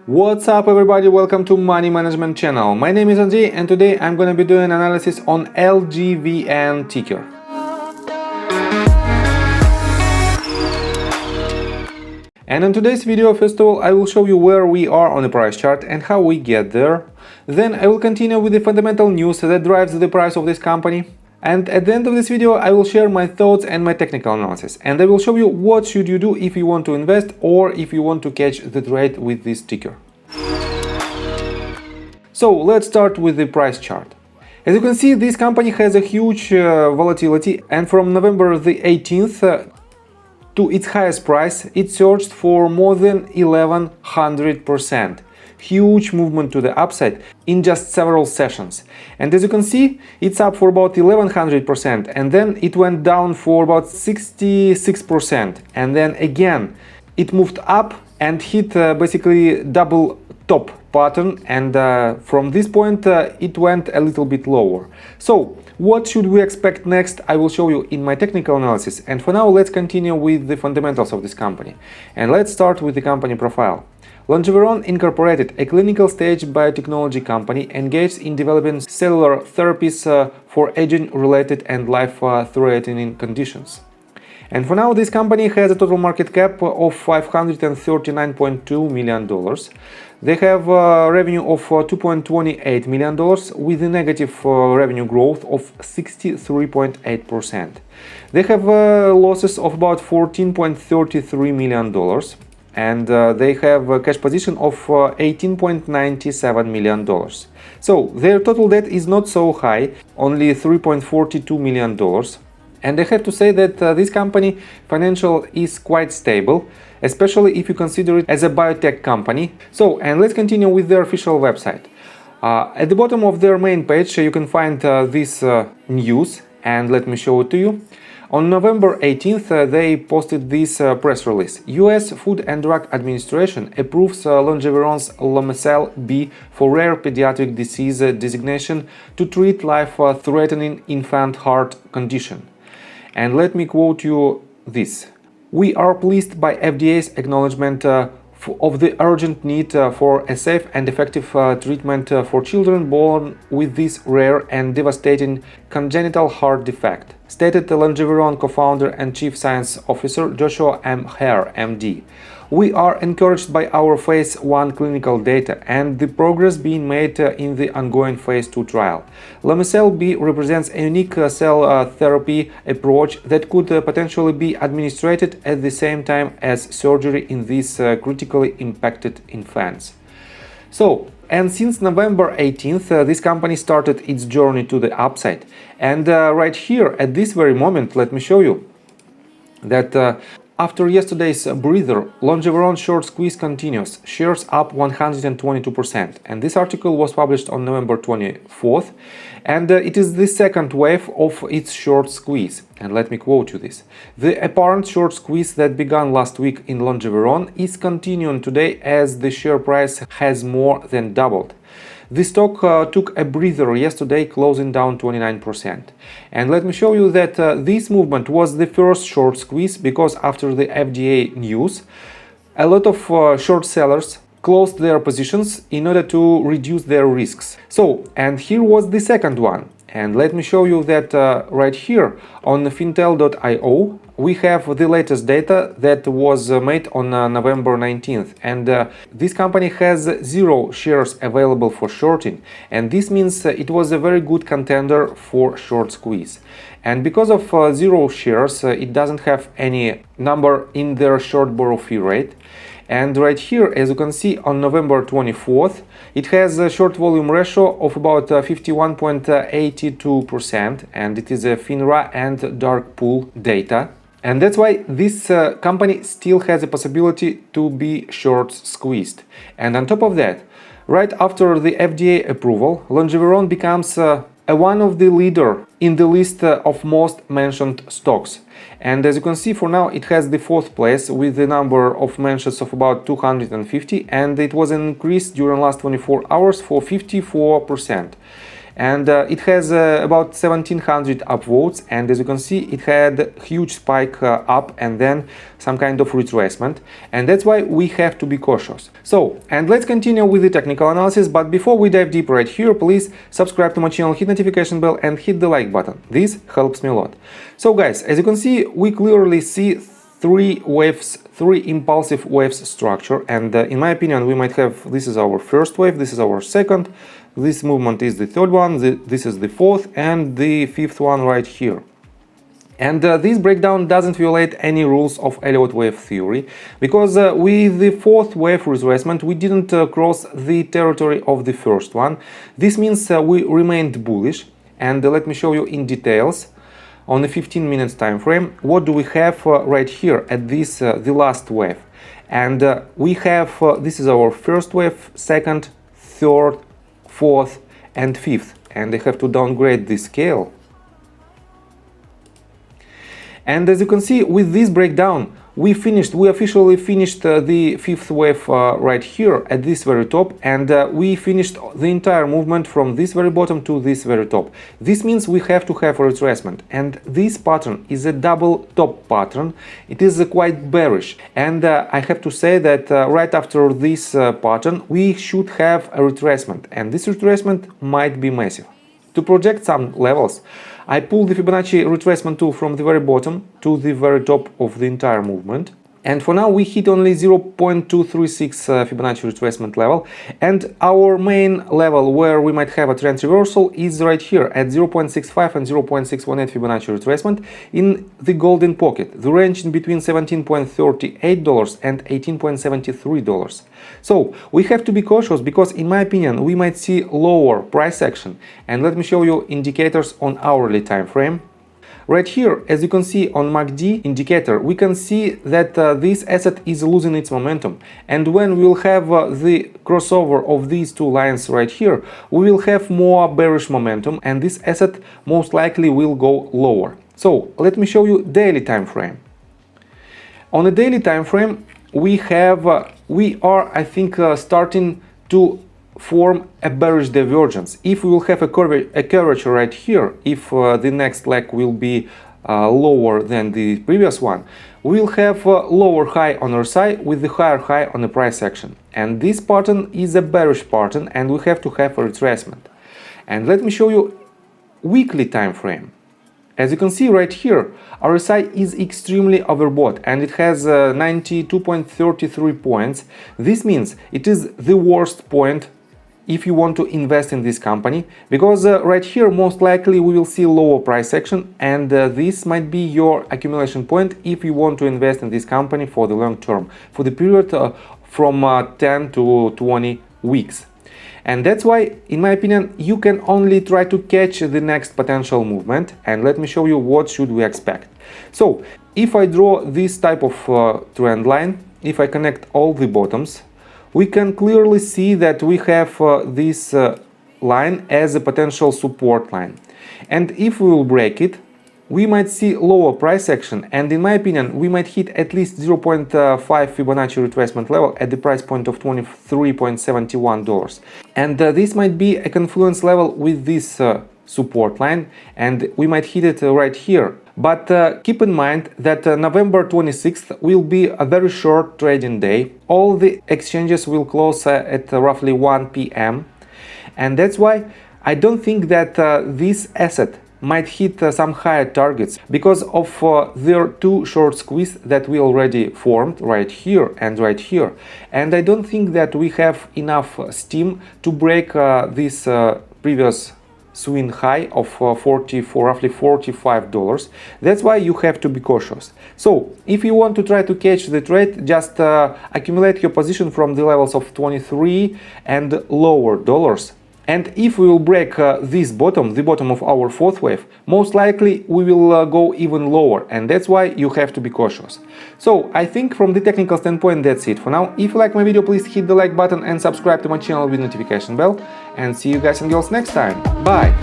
What's up everybody, welcome to Money Management channel. My name is Andrei and today I'm gonna be doing analysis on LGVN ticker. And in today's video, first of all, I will show you where we are on the price chart and how we get there. Then I will continue with the fundamental news that drives the price of this company. And at the end of this video, I will share my thoughts and my technical analysis. And I will show you what should you do if you want to invest or if you want to catch the trade with this ticker. So let's start with the price chart. As you can see, this company has a huge volatility, and from November the 18th to its highest price, it surged for more than 1100%. Huge movement to the upside in just several sessions. And as you can see, it's up for about 1100%, and then it went down for about 66%, and then again it moved up and hit basically double top pattern, and from this point it went a little bit lower. So what should we expect next? I will show you in my technical analysis, and for now let's continue with the fundamentals of this company. And let's start with the company profile. Longeveron Inc, a clinical stage biotechnology company, engaged in developing cellular therapies for aging-related and life-threatening conditions. And for now, this company has a total market cap of $539.2 million. They have a revenue of $2.28 million with a negative revenue growth of 63.8%. They have losses of about $14.33 million. And they have a cash position of $18.97 million. So their total debt is not so high, only $3.42 million. And I have to say that this company financial is quite stable, especially if you consider it as a biotech company. So, and let's continue with their official website. At the bottom of their main page you can find this news, and let me show it to you. On November 18th, they posted this press release. US Food and Drug Administration approves Longeveron's LOMECEL-B for rare pediatric disease designation to treat life-threatening infant heart condition. And let me quote you this. We are pleased by FDA's acknowledgement of the urgent need for a safe and effective treatment for children born with this rare and devastating congenital heart defect, stated the Longeveron co-founder and chief science officer Joshua M. Hare, MD. We are encouraged by our phase 1 clinical data and the progress being made in the ongoing phase 2 trial. LOMECEL-B represents a unique cell therapy approach that could potentially be administered at the same time as surgery in these critically impacted infants. So, and since November 18th, this company started its journey to the upside. And right here, at this very moment, let me show you that after yesterday's breather, Longeveron short squeeze continues, shares up 122%. And this article was published on November 24th, and it is the second wave of its short squeeze. And let me quote you this. The apparent short squeeze that began last week in Longeveron is continuing today as the share price has more than doubled. The stock took a breather yesterday, closing down 29%. And let me show you that this movement was the first short squeeze because after the FDA news, a lot of short sellers closed their positions in order to reduce their risks. So, and here was the second one. And let me show you that right here on fintel.io we have the latest data that was made on November 19th, and this company has 0 shares available for shorting, and this means it was a very good contender for short squeeze. And because of 0 shares, it doesn't have any number in their short borrow fee rate. And right here, as you can see, on November 24th, it has a short volume ratio of about 51.82%, and it is a FINRA and dark pool data. And that's why this company still has a possibility to be short squeezed. And on top of that, right after the FDA approval, Longeveron becomes one of the leaders in the list of most mentioned stocks. And as you can see, for now it has the 4th place with the number of mentions of about 250, and it was an increase during last 24 hours for 54%. and it has about 1700 upvotes, and as you can see it had huge spike up and then some kind of retracement, and that's why we have to be cautious. So, and let's continue with the technical analysis, but before we dive deeper right here, please subscribe to my channel, hit notification bell and hit the like button. This helps me a lot. So guys, as you can see, we clearly see three impulsive waves structure, and in my opinion we might have, this is our first wave, this is our second, this movement is the third one, this is the fourth, and the fifth one right here. And this breakdown doesn't violate any rules of Elliott wave theory, because with the fourth wave retracement we didn't cross the territory of the first one. This means we remained bullish, and let me show you in details on a 15 minutes time frame what do we have right here at this the last wave. And we have this is our first wave, second, third, fourth and fifth, and I have to downgrade the scale. And as you can see, with this breakdown we officially finished the fifth wave right here at this very top, and we finished the entire movement from this very bottom to this very top. This means we have to have a retracement, and this pattern is a double top pattern. It is quite bearish, and I have to say that right after this pattern we should have a retracement, and this retracement might be massive. To project some levels, I pulled the Fibonacci retracement tool from the very bottom to the very top of the entire movement. And for now we hit only 0.236 Fibonacci retracement level, and our main level where we might have a trend reversal is right here at 0.65 and 0.618 Fibonacci retracement in the golden pocket, the range in between $17.38 and $18.73. So we have to be cautious, because in my opinion we might see lower price action, and let me show you indicators on hourly time frame. Right here, as you can see on MACD indicator, we can see that this asset is losing its momentum, and when we will have the crossover of these two lines right here, we will have more bearish momentum, and this asset most likely will go lower. So let me show you daily time frame. On a daily time frame we are I think starting to form a bearish divergence. If we will have a curvature right here, if the next leg will be lower than the previous one, we will have a lower high on our side with the higher high on the price action. And this pattern is a bearish pattern, and we have to have a retracement. And let me show you weekly time frame. As you can see right here, RSI is extremely overbought, and it has 92.33 points. This means it is the worst point if you want to invest in this company, because right here most likely we will see lower price action, and this might be your accumulation point if you want to invest in this company for the long term, for the period from 10 to 20 weeks. And that's why, in my opinion, you can only try to catch the next potential movement, and let me show you what should we expect. So if I draw this type of trend line, if I connect all the bottoms, we can clearly see that we have this line as a potential support line. And if we will break it, we might see lower price action, and in my opinion we might hit at least 0.5 Fibonacci retracement level at the price point of $23.71. And this might be a confluence level with this support line, and we might hit it right here. But keep in mind that November 26th will be a very short trading day. All the exchanges will close at roughly 1 p.m. And that's why I don't think that this asset might hit some higher targets, because of their two short squeeze that we already formed right here and right here. And I don't think that we have enough steam to break this previous swing high of roughly $45. That's why you have to be cautious. So if you want to try to catch the trade, just accumulate your position from the levels of 23 and lower dollars. And if we will break this bottom, the bottom of our fourth wave, most likely we will go even lower, and that's why you have to be cautious. So I think from the technical standpoint that's it for now. If you like my video, please hit the like button and subscribe to my channel with notification bell, and see you guys and girls next time. Bye!